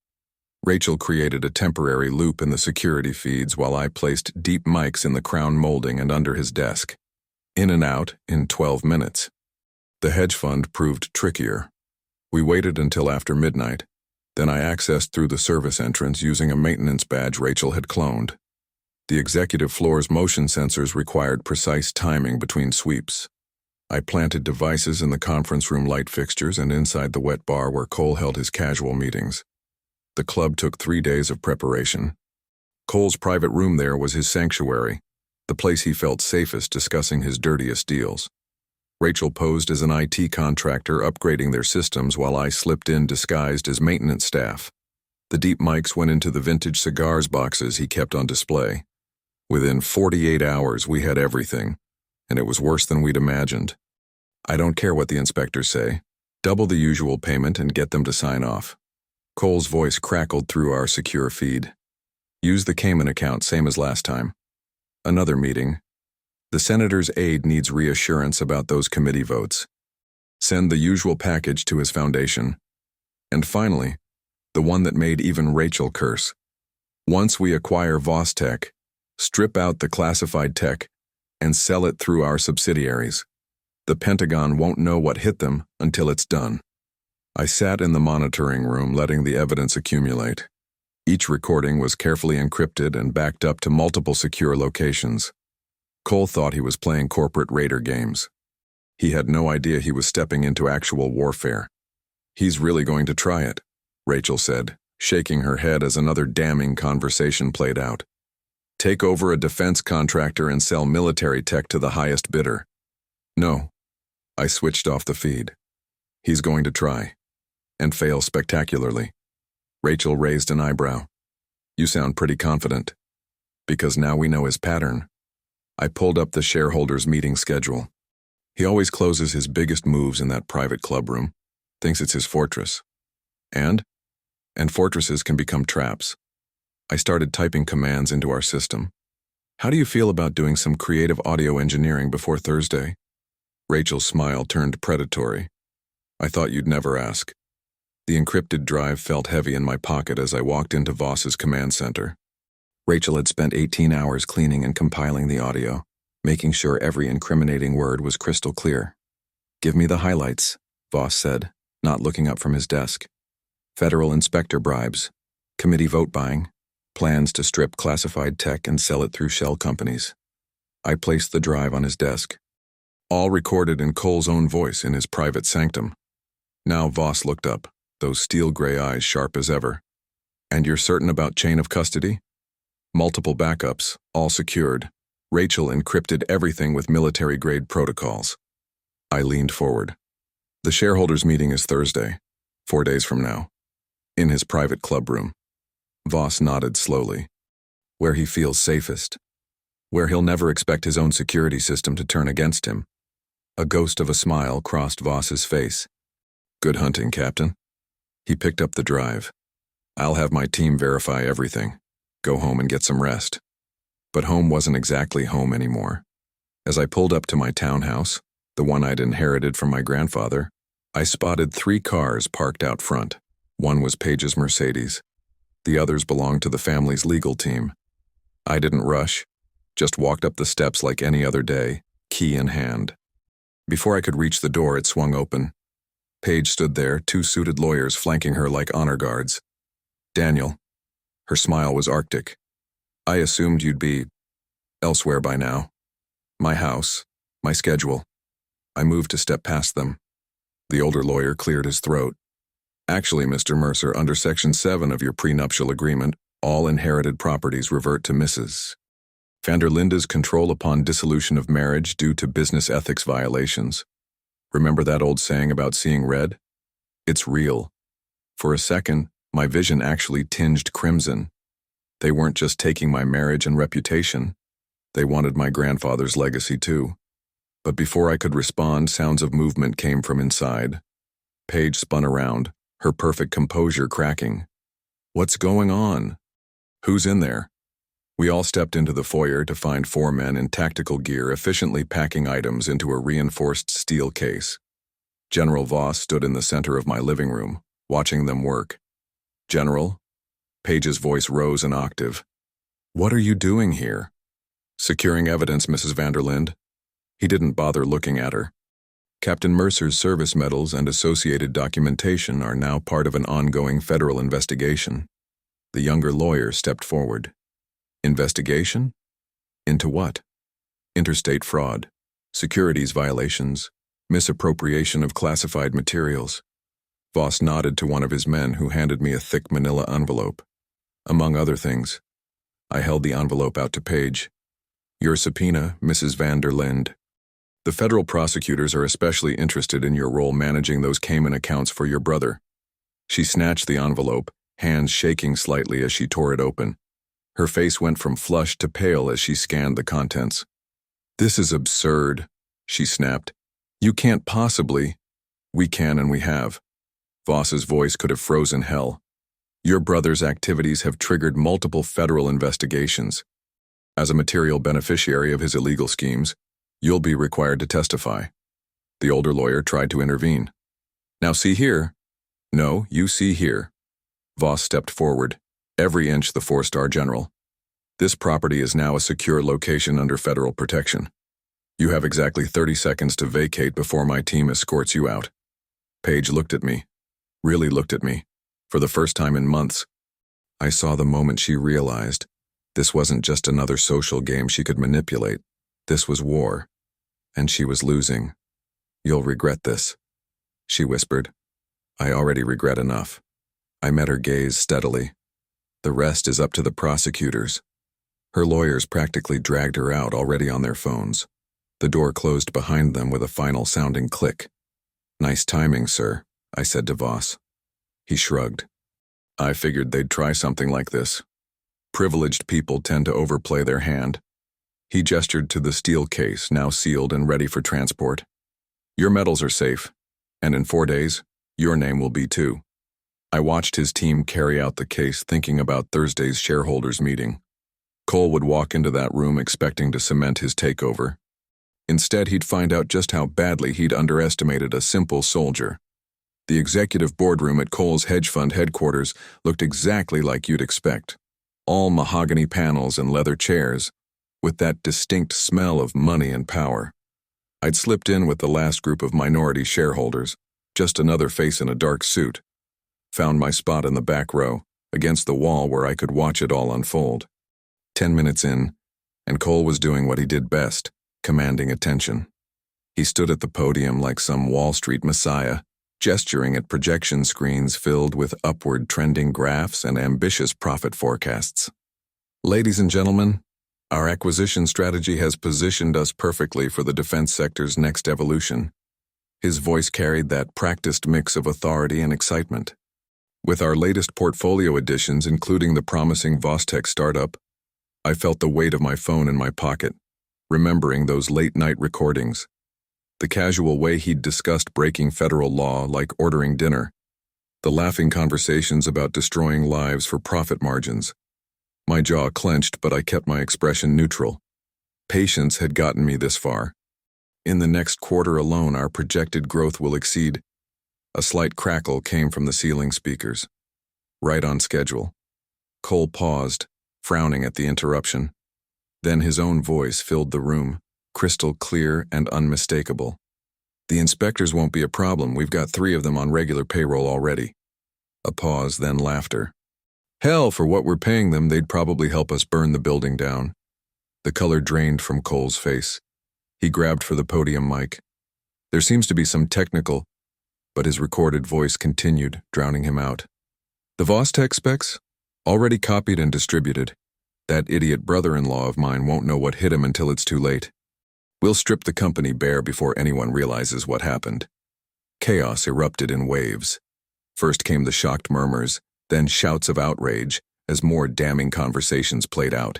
A: Rachel created a temporary loop in the security feeds while I placed deep mics in the crown molding and under his desk. In and out in 12 minutes. The hedge fund proved trickier. We waited until after midnight. Then I accessed through the service entrance using a maintenance badge Rachel had cloned. The executive floor's motion sensors required precise timing between sweeps. I planted devices in the conference room light fixtures and inside the wet bar where Cole held his casual meetings. The club took 3 days of preparation. Cole's private room there was his sanctuary, the place he felt safest discussing his dirtiest deals. Rachel posed as an IT contractor upgrading their systems while I slipped in disguised as maintenance staff. The deep mics went into the vintage cigars boxes he kept on display. Within 48 hours, we had everything, and it was worse than we'd imagined. I don't care what the inspectors say. Double the usual payment and get them to sign off. Cole's voice crackled through our secure feed. Use the Cayman account, same as last time. Another meeting. The senator's aide needs reassurance about those committee votes. Send the usual package to his foundation. And finally, the one that made even Rachel curse. Once we acquire Vostek, strip out the classified tech and sell it through our subsidiaries. The Pentagon won't know what hit them until it's done. I sat in the monitoring room letting the evidence accumulate. Each recording was carefully encrypted and backed up to multiple secure locations. Cole thought he was playing corporate raider games. He had no idea he was stepping into actual warfare. He's really going to try it, Rachel said, shaking her head as another damning conversation played out. Take over a defense contractor and sell military tech to the highest bidder. No. I switched off the feed. He's going to try. And fail spectacularly. Rachel raised an eyebrow. You sound pretty confident. Because now we know his pattern. I pulled up the shareholders' meeting schedule. He always closes his biggest moves in that private club room, thinks it's his fortress. And fortresses can become traps. I started typing commands into our system. How do you feel about doing some creative audio engineering before Thursday? Rachel's smile turned predatory. I thought you'd never ask. The encrypted drive felt heavy in my pocket as I walked into Voss's command center. Rachel had spent 18 hours cleaning and compiling the audio, making sure every incriminating word was crystal clear. Give me the highlights, Voss said, not looking up from his desk. Federal inspector bribes, committee vote buying, plans to strip classified tech and sell it through shell companies. I placed the drive on his desk. All recorded in Cole's own voice in his private sanctum. Now Voss looked up, those steel gray eyes sharp as ever. And you're certain about chain of custody? Multiple backups, all secured. Rachel encrypted everything with military-grade protocols. I leaned forward. The shareholders' meeting is Thursday, 4 days from now, in his private club room. Voss nodded slowly. Where he feels safest. Where he'll never expect his own security system to turn against him. A ghost of a smile crossed Voss's face. Good hunting, Captain. He picked up the drive. I'll have my team verify everything. Go home and get some rest. But home wasn't exactly home anymore. As I pulled up to my townhouse, the one I'd inherited from my grandfather, I spotted 3 cars parked out front. One was Paige's Mercedes. The others belonged to the family's legal team. I didn't rush, just walked up the steps like any other day, key in hand. Before I could reach the door, it swung open. Paige stood there, 2 suited lawyers flanking her like honor guards. Daniel. Her smile was arctic. I assumed you'd be elsewhere by now. My house, my schedule. I moved to step past them. The older lawyer cleared his throat. Actually, Mr. Mercer, under Section 7 of your prenuptial agreement, all inherited properties revert to Mrs. van der Linde's control upon dissolution of marriage due to business ethics violations. Remember that old saying about seeing red? It's real. For a second, my vision actually tinged crimson. They weren't just taking my marriage and reputation. They wanted my grandfather's legacy too. But before I could respond, sounds of movement came from inside. Paige spun around, her perfect composure cracking. What's going on? Who's in there? We all stepped into the foyer to find 4 men in tactical gear efficiently packing items into a reinforced steel case. General Voss stood in the center of my living room, watching them work. General? Paige's voice rose an octave. What are you doing here? Securing evidence, Mrs. van der Linde. He didn't bother looking at her. Captain Mercer's service medals and associated documentation are now part of an ongoing federal investigation. The younger lawyer stepped forward. Investigation? Into what? Interstate fraud, securities violations, misappropriation of classified materials. Voss nodded to one of his men who handed me a thick manila envelope. Among other things, I held the envelope out to Paige. Your subpoena, Mrs. van der Linde. The federal prosecutors are especially interested in your role managing those Cayman accounts for your brother. She snatched the envelope, hands shaking slightly as she tore it open. Her face went from flushed to pale as she scanned the contents. This is absurd, she snapped. You can't possibly. We can and we have. Voss's voice could have frozen hell. Your brother's activities have triggered multiple federal investigations. As a material beneficiary of his illegal schemes, you'll be required to testify. The older lawyer tried to intervene. Now see here. No, you see here. Voss stepped forward, every inch the 4-star general. This property is now a secure location under federal protection. You have exactly 30 seconds to vacate before my team escorts you out. Paige looked at me, really looked at me, for the first time in months. I saw the moment she realized this wasn't just another social game she could manipulate. This was war, and she was losing. You'll regret this, she whispered. I already regret enough. I met her gaze steadily. The rest is up to the prosecutors. Her lawyers practically dragged her out already on their phones. The door closed behind them with a final sounding click. Nice timing, sir, I said to Voss. He shrugged. I figured they'd try something like this. Privileged people tend to overplay their hand. He gestured to the steel case, now sealed and ready for transport. Your metals are safe, and in 4 days, your name will be too. I watched his team carry out the case, thinking about Thursday's shareholders meeting. Cole would walk into that room expecting to cement his takeover. Instead, he'd find out just how badly he'd underestimated a simple soldier. The executive boardroom at Cole's hedge fund headquarters looked exactly like you'd expect. All mahogany panels and leather chairs, with that distinct smell of money and power. I'd slipped in with the last group of minority shareholders, just another face in a dark suit. Found my spot in the back row, against the wall where I could watch it all unfold. 10 minutes in, and Cole was doing what he did best, commanding attention. He stood at the podium like some Wall Street messiah, gesturing at projection screens filled with upward trending graphs and ambitious profit forecasts. Ladies and gentlemen, our acquisition strategy has positioned us perfectly for the defense sector's next evolution. His voice carried that practiced mix of authority and excitement. With our latest portfolio additions, including the promising Vostech startup, I felt the weight of my phone in my pocket, remembering those late-night recordings. The casual way he'd discussed breaking federal law like ordering dinner. The laughing conversations about destroying lives for profit margins. My jaw clenched, but I kept my expression neutral. Patience had gotten me this far. In the next quarter alone, our projected growth will exceed. A slight crackle came from the ceiling speakers. Right on schedule. Cole paused, frowning at the interruption. Then his own voice filled the room, crystal clear and unmistakable. The inspectors won't be a problem. We've got 3 of them on regular payroll already. A pause, then laughter. Hell, for what we're paying them, they'd probably help us burn the building down. The color drained from Cole's face. He grabbed for the podium mic. There seems to be some technical, but his recorded voice continued, drowning him out. The Vostech specs? Already copied and distributed. That idiot brother-in-law of mine won't know what hit him until it's too late. We'll strip the company bare before anyone realizes what happened. Chaos erupted in waves. First came the shocked murmurs, then shouts of outrage as more damning conversations played out.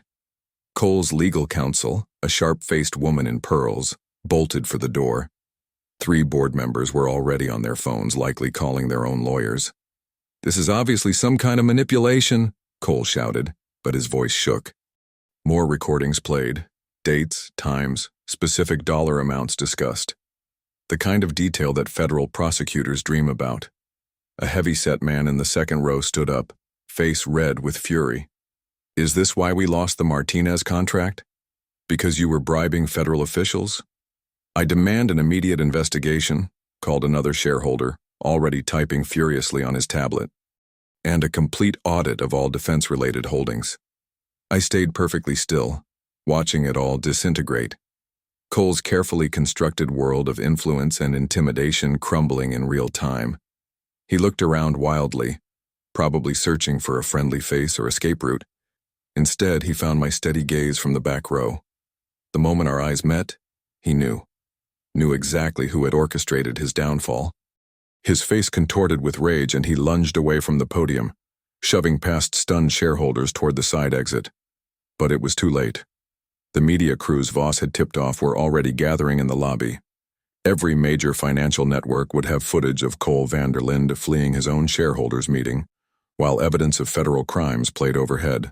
A: Cole's legal counsel, a sharp-faced woman in pearls, bolted for the door. 3 board members were already on their phones, likely calling their own lawyers. This is obviously some kind of manipulation, Cole shouted, but his voice shook. More recordings played, dates, times, specific dollar amounts discussed. The kind of detail that federal prosecutors dream about. A heavy-set man in the second row stood up, face red with fury. Is this why we lost the Martinez contract? Because you were bribing federal officials? I demand an immediate investigation, called another shareholder, already typing furiously on his tablet. And a complete audit of all defense-related holdings. I stayed perfectly still, watching it all disintegrate. Cole's carefully constructed world of influence and intimidation crumbling in real time. He looked around wildly, probably searching for a friendly face or escape route. Instead, he found my steady gaze from the back row. The moment our eyes met, he knew exactly who had orchestrated his downfall. His face contorted with rage and he lunged away from the podium, shoving past stunned shareholders toward the side exit. But it was too late. The media crews Voss had tipped off were already gathering in the lobby. Every major financial network would have footage of Cole van der Linde fleeing his own shareholders' meeting, while evidence of federal crimes played overhead.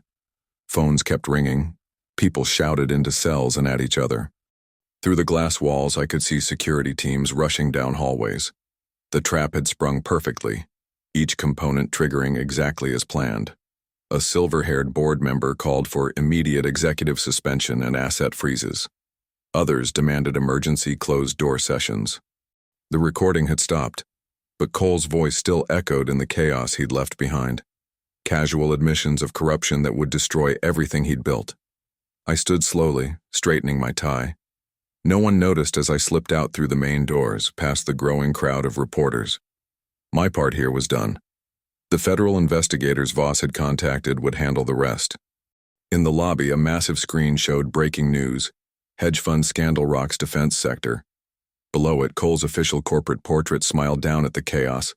A: Phones kept ringing. People shouted into cells and at each other. Through the glass walls, I could see security teams rushing down hallways. The trap had sprung perfectly, each component triggering exactly as planned. A silver-haired board member called for immediate executive suspension and asset freezes. Others demanded emergency closed-door sessions. The recording had stopped, but Cole's voice still echoed in the chaos he'd left behind. Casual admissions of corruption that would destroy everything he'd built. I stood slowly, straightening my tie. No one noticed as I slipped out through the main doors, past the growing crowd of reporters. My part here was done. The federal investigators Voss had contacted would handle the rest. In the lobby, a massive screen showed breaking news. Hedge fund scandal rocks defense sector. Below it, Cole's official corporate portrait smiled down at the chaos.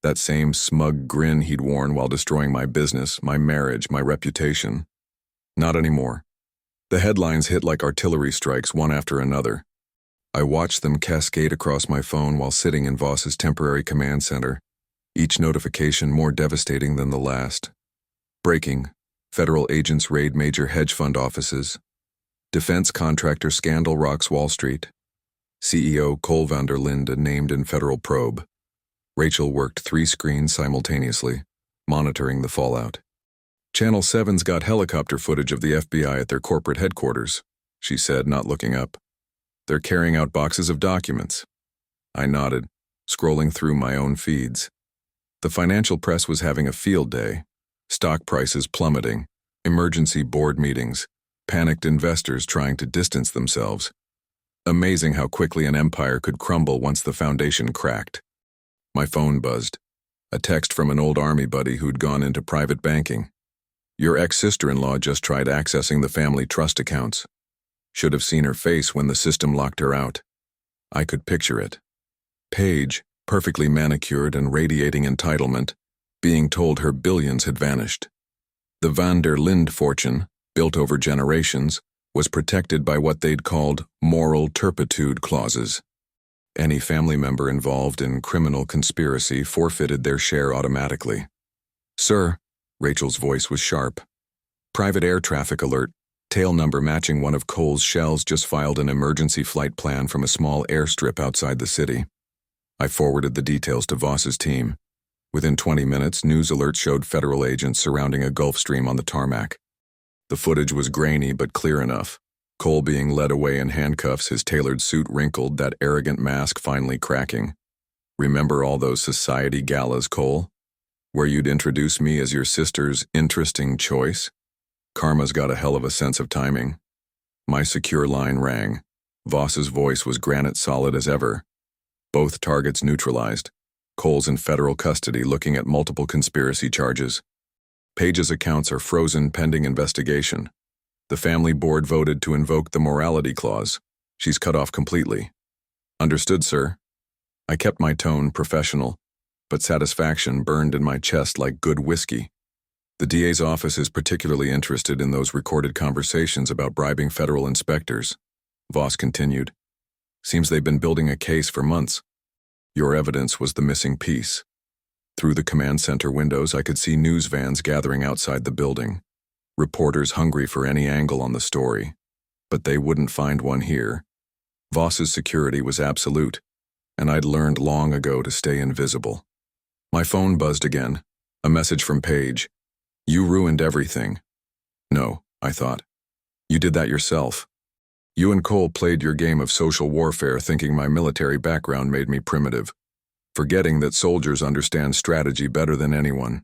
A: That same smug grin he'd worn while destroying my business, my marriage, my reputation. Not anymore. The headlines hit like artillery strikes, one after another. I watched them cascade across my phone while sitting in Voss's temporary command center, each notification more devastating than the last. Breaking: federal agents raid major hedge fund offices. Defense contractor scandal rocks Wall Street. CEO Cole van der Linde named in federal probe. Rachel worked 3 screens simultaneously, monitoring the fallout. Channel 7's got helicopter footage of the FBI at their corporate headquarters, she said, not looking up. They're carrying out boxes of documents. I nodded, scrolling through my own feeds. The financial press was having a field day. Stock prices plummeting, emergency board meetings, panicked investors trying to distance themselves. Amazing how quickly an empire could crumble once the foundation cracked. My phone buzzed. A text from an old army buddy who'd gone into private banking. Your ex-sister-in-law just tried accessing the family trust accounts. Should have seen her face when the system locked her out. I could picture it. Paige, perfectly manicured and radiating entitlement, being told her billions had vanished. The van der Linde fortune, built over generations, was protected by what they'd called moral turpitude clauses. Any family member involved in criminal conspiracy forfeited their share automatically. Sir, Rachel's voice was sharp. Private air traffic alert, tail number matching one of Cole's shells, just filed an emergency flight plan from a small airstrip outside the city. I forwarded the details to Voss's team. Within 20 minutes, news alerts showed federal agents surrounding a Gulfstream on the tarmac. The footage was grainy but clear enough. Cole being led away in handcuffs, his tailored suit wrinkled, that arrogant mask finally cracking. Remember all those society galas, Cole? Where you'd introduce me as your sister's interesting choice? Karma's got a hell of a sense of timing. My secure line rang. Voss's voice was granite solid as ever. Both targets neutralized. Cole's in federal custody looking at multiple conspiracy charges. Paige's accounts are frozen pending investigation. The family board voted to invoke the morality clause. She's cut off completely. Understood, sir. I kept my tone professional, but satisfaction burned in my chest like good whiskey. The DA's office is particularly interested in those recorded conversations about bribing federal inspectors, Voss continued. Seems they've been building a case for months. Your evidence was the missing piece. Through the command center windows, I could see news vans gathering outside the building. Reporters hungry for any angle on the story. But they wouldn't find one here. Voss's security was absolute, and I'd learned long ago to stay invisible. My phone buzzed again. A message from Paige. You ruined everything. No, I thought. You did that yourself. You and Cole played your game of social warfare thinking my military background made me primitive, forgetting that soldiers understand strategy better than anyone.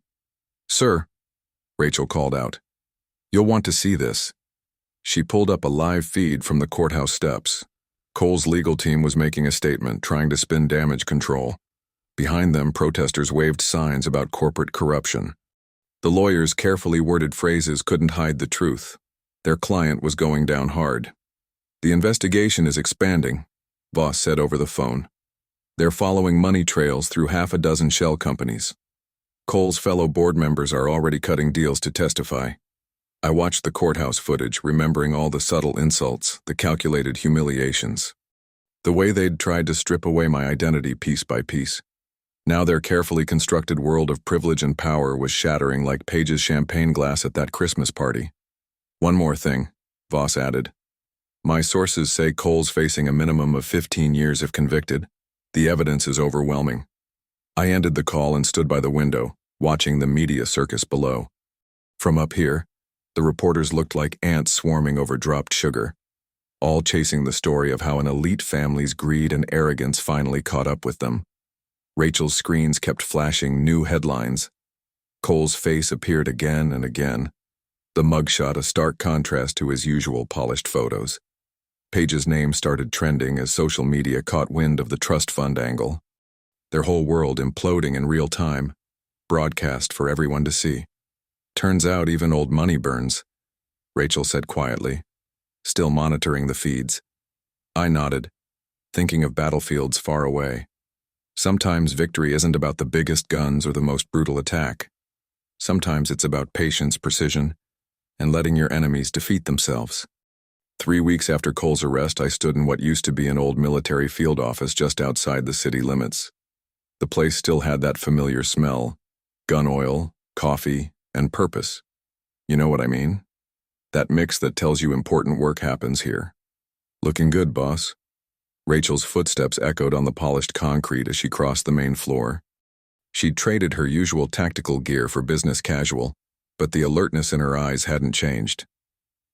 A: Sir, Rachel called out. You'll want to see this. She pulled up a live feed from the courthouse steps. Cole's legal team was making a statement, trying to spin damage control. Behind them, protesters waved signs about corporate corruption. The lawyers' carefully worded phrases couldn't hide the truth. Their client was going down hard. The investigation is expanding, Voss said over the phone. They're following money trails through half a dozen shell companies. Cole's fellow board members are already cutting deals to testify. I watched the courthouse footage, remembering all the subtle insults, the calculated humiliations. The way they'd tried to strip away my identity piece by piece. Now their carefully constructed world of privilege and power was shattering like Paige's champagne glass at that Christmas party. One more thing, Voss added. My sources say Cole's facing a minimum of 15 years if convicted. The evidence is overwhelming. I ended the call and stood by the window, watching the media circus below. From up here, the reporters looked like ants swarming over dropped sugar, all chasing the story of how an elite family's greed and arrogance finally caught up with them. Rachel's screens kept flashing new headlines. Cole's face appeared again and again, the mugshot a stark contrast to his usual polished photos. Paige's name started trending as social media caught wind of the trust fund angle. Their whole world imploding in real time, broadcast for everyone to see. Turns out even old money burns, Rachel said quietly, still monitoring the feeds. I nodded, thinking of battlefields far away. Sometimes victory isn't about the biggest guns or the most brutal attack. Sometimes it's about patience, precision, and letting your enemies defeat themselves. 3 weeks after Cole's arrest, I stood in what used to be an old military field office just outside the city limits. The place still had that familiar smell: gun oil, coffee, and purpose. You know what I mean? That mix that tells you important work happens here. "Looking good, boss." Rachel's footsteps echoed on the polished concrete as she crossed the main floor. She'd traded her usual tactical gear for business casual, but the alertness in her eyes hadn't changed.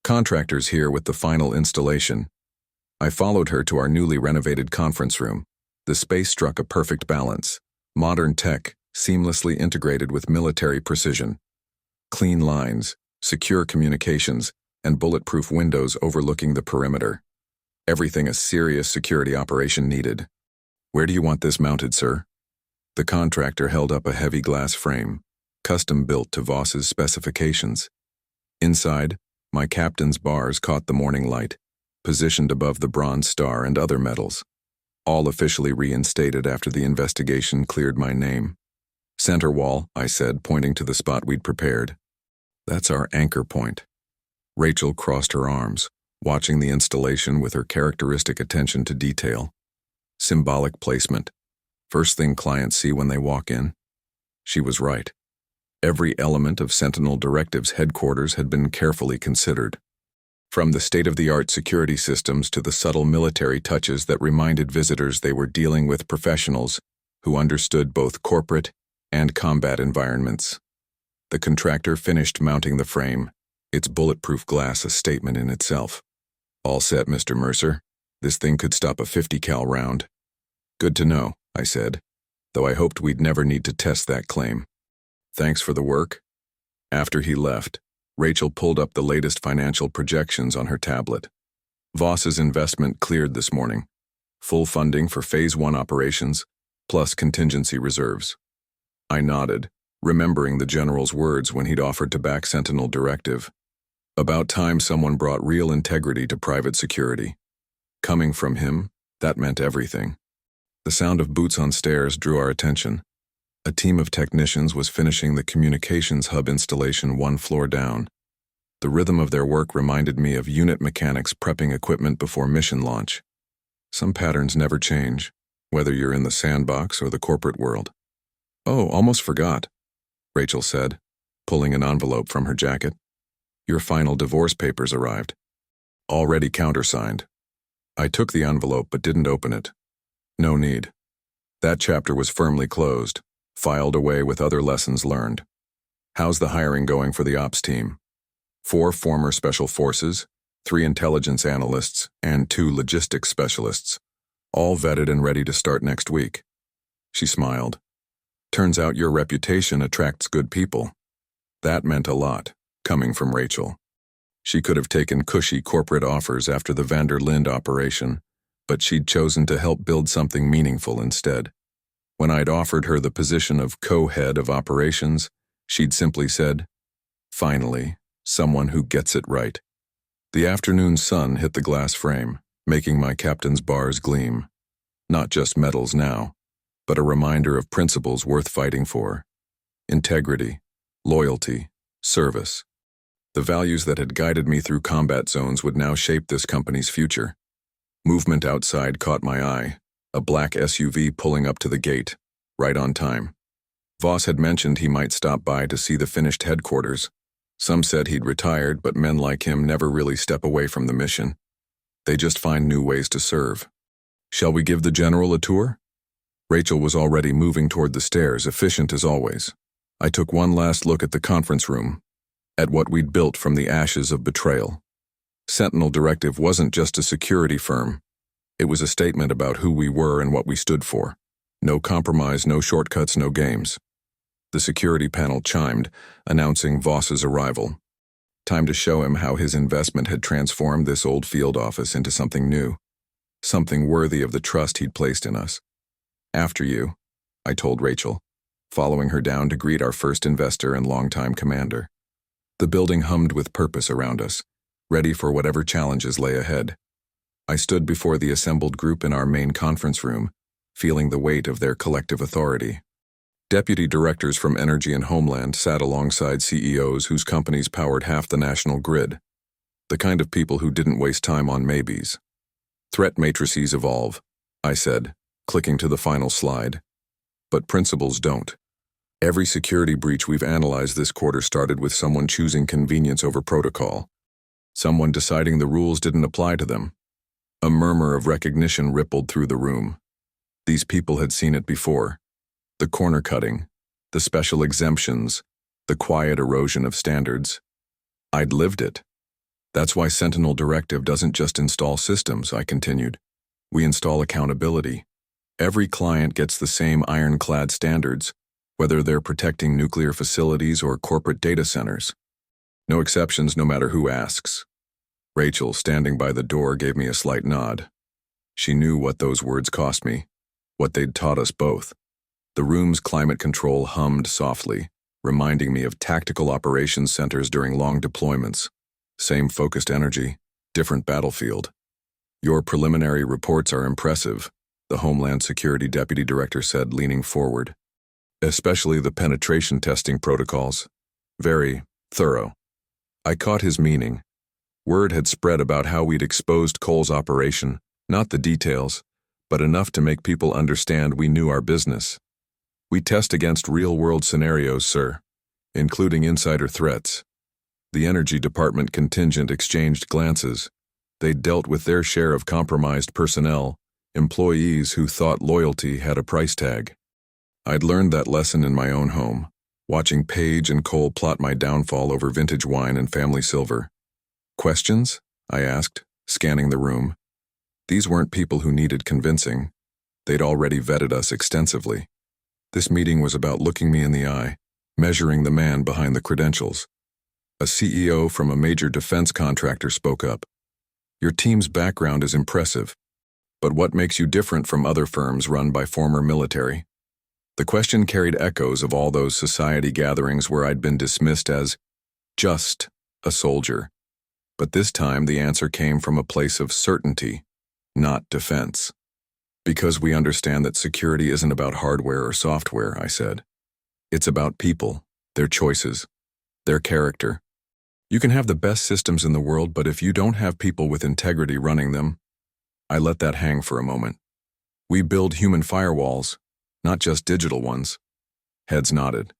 A: "Contractors here with the final installation." I followed her to our newly renovated conference room. The space struck a perfect balance: modern tech, seamlessly integrated with military precision. Clean lines, secure communications, and bulletproof windows overlooking the perimeter. Everything a serious security operation needed. "Where do you want this mounted, sir?" The contractor held up a heavy glass frame, custom-built to Voss's specifications. Inside, my captain's bars caught the morning light, positioned above the Bronze Star and other medals. All officially reinstated after the investigation cleared my name. "Center wall," I said, pointing to the spot we'd prepared. "That's our anchor point." Rachel crossed her arms, watching the installation with her characteristic attention to detail. Symbolic placement. First thing clients see when they walk in. She was right. Every element of Sentinel Directive's headquarters had been carefully considered. From the state-of-the-art security systems to the subtle military touches that reminded visitors they were dealing with professionals who understood both corporate and combat environments. The contractor finished mounting the frame, its bulletproof glass a statement in itself. "All set, Mr. Mercer. This thing could stop a 50 cal round." "Good to know," I said, though I hoped we'd never need to test that claim. "Thanks for the work." After he left, Rachel pulled up the latest financial projections on her tablet. Voss's investment cleared this morning. Full funding for Phase 1 operations, plus contingency reserves. I nodded, remembering the general's words when he'd offered to back Sentinel Directive. About time someone brought real integrity to private security. Coming from him, that meant everything. The sound of boots on stairs drew our attention. A team of technicians was finishing the communications hub installation one floor down. The rhythm of their work reminded me of unit mechanics prepping equipment before mission launch. Some patterns never change, whether you're in the sandbox or the corporate world. "Oh, almost forgot," Rachel said, pulling an envelope from her jacket. "Your final divorce papers arrived. Already countersigned." I took the envelope but didn't open it. No need. That chapter was firmly closed, filed away with other lessons learned. "How's the hiring going for the ops team?" 4 former special forces, 3 intelligence analysts, and 2 logistics specialists, all vetted and ready to start next week. She smiled. "Turns out your reputation attracts good people." That meant a lot, coming from Rachel. She could have taken cushy corporate offers after the Vander Linde operation, but she'd chosen to help build something meaningful instead. When I'd offered her the position of co-head of operations, she'd simply said, "Finally, someone who gets it right." The afternoon sun hit the glass frame, making my captain's bars gleam. Not just medals now, but a reminder of principles worth fighting for. Integrity, loyalty, service. The values that had guided me through combat zones would now shape this company's future. Movement outside caught my eye, a black SUV pulling up to the gate, right on time. Voss had mentioned he might stop by to see the finished headquarters. Some said he'd retired, but men like him never really step away from the mission. They just find new ways to serve. "Shall we give the general a tour?" Rachel was already moving toward the stairs, efficient as always. I took one last look at the conference room, at what we'd built from the ashes of betrayal. Sentinel Directive wasn't just a security firm. It was a statement about who we were and what we stood for. No compromise, no shortcuts, no games. The security panel chimed, announcing Voss's arrival. Time to show him how his investment had transformed this old field office into something new. Something worthy of the trust he'd placed in us. "After you," I told Rachel, following her down to greet our first investor and longtime commander. The building hummed with purpose around us, ready for whatever challenges lay ahead. I stood before the assembled group in our main conference room, feeling the weight of their collective authority. Deputy directors from Energy and Homeland sat alongside CEOs whose companies powered half the national grid. The The kind of people who didn't waste time on maybes. Threat matrices evolve, I said, clicking to the final slide. But principles don't. Every security breach we've analyzed this quarter started with someone choosing convenience over protocol. Someone deciding the rules didn't apply to them. A murmur of recognition rippled through the room. These people had seen it before. The corner cutting, the special exemptions, the quiet erosion of standards. I'd lived it. That's why Sentinel Directive doesn't just install systems, I continued. We install accountability. Every client gets the same ironclad standards, whether they're protecting nuclear facilities or corporate data centers. No exceptions, no matter who asks. Rachel, standing by the door, gave me a slight nod. She knew what those words cost me, what they'd taught us both. The room's climate control hummed softly, reminding me of tactical operations centers during long deployments. Same focused energy, different battlefield. Your preliminary reports are impressive, the Homeland Security Deputy Director said, leaning forward. Especially the penetration testing protocols. Very thorough. I caught his meaning. Word had spread about how we'd exposed Cole's operation, not the details, but enough to make people understand we knew our business. We test against real-world scenarios, sir, including insider threats. The Energy Department contingent exchanged glances. They dealt with their share of compromised personnel, employees who thought loyalty had a price tag. I'd learned that lesson in my own home, watching Paige and Cole plot my downfall over vintage wine and family silver. Questions? I asked, scanning the room. These weren't people who needed convincing. They'd already vetted us extensively. This meeting was about looking me in the eye, measuring the man behind the credentials. A CEO from a major defense contractor spoke up. Your team's background is impressive, but what makes you different from other firms run by former military? The question carried echoes of all those society gatherings where I'd been dismissed as just a soldier. But this time the answer came from a place of certainty, not defense. Because we understand that security isn't about hardware or software, I said. It's about people, their choices, their character. You can have the best systems in the world, but if you don't have people with integrity running them, I let that hang for a moment. We build human firewalls, not just digital ones. Heads nodded.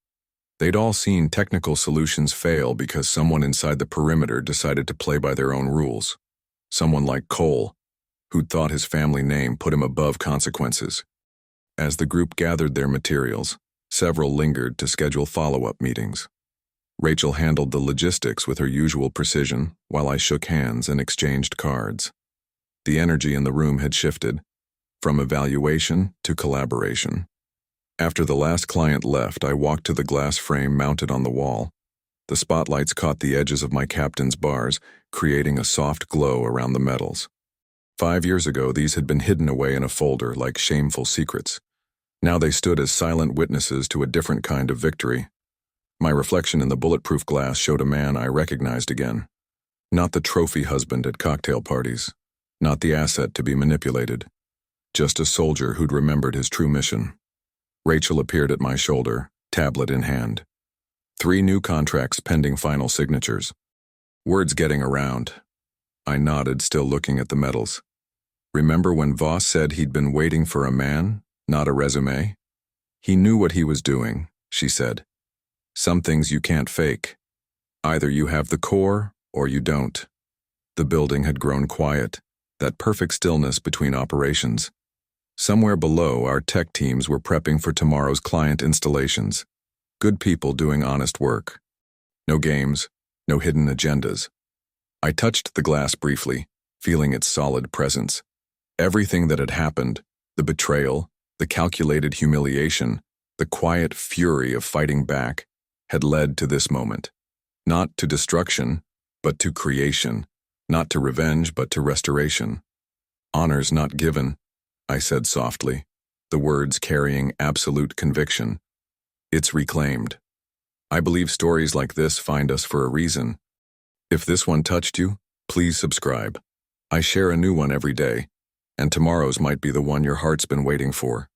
A: They'd all seen technical solutions fail because someone inside the perimeter decided to play by their own rules. Someone like Cole, who'd thought his family name put him above consequences. As the group gathered their materials, several lingered to schedule follow-up meetings. Rachel handled the logistics with her usual precision, while I shook hands and exchanged cards. The energy in the room had shifted, from evaluation to collaboration. After the last client left, I walked to the glass frame mounted on the wall. The spotlights caught the edges of my captain's bars, creating a soft glow around the metals. 5 years ago, these had been hidden away in a folder like shameful secrets. Now they stood as silent witnesses to a different kind of victory. My reflection in the bulletproof glass showed a man I recognized again. Not the trophy husband at cocktail parties. Not the asset to be manipulated. Just a soldier who'd remembered his true mission. Rachel appeared at my shoulder, tablet in hand. 3 new contracts pending final signatures. Words getting around. I nodded, still looking at the medals. Remember when Voss said he'd been waiting for a man, not a resume? He knew what he was doing, she said. Some things you can't fake. Either you have the core or you don't. The building had grown quiet, that perfect stillness between operations. Somewhere below, our tech teams were prepping for tomorrow's client installations. Good people doing honest work. No games, no hidden agendas. I touched the glass briefly, feeling its solid presence. Everything that had happened, the betrayal, the calculated humiliation, the quiet fury of fighting back, had led to this moment. Not to destruction, but to creation. Not to revenge, but to restoration. Honors not given, I said softly, the words carrying absolute conviction. It's reclaimed. I believe stories like this find us for a reason. If this one touched you, please subscribe. I share a new one every day, and tomorrow's might be the one your heart's been waiting for.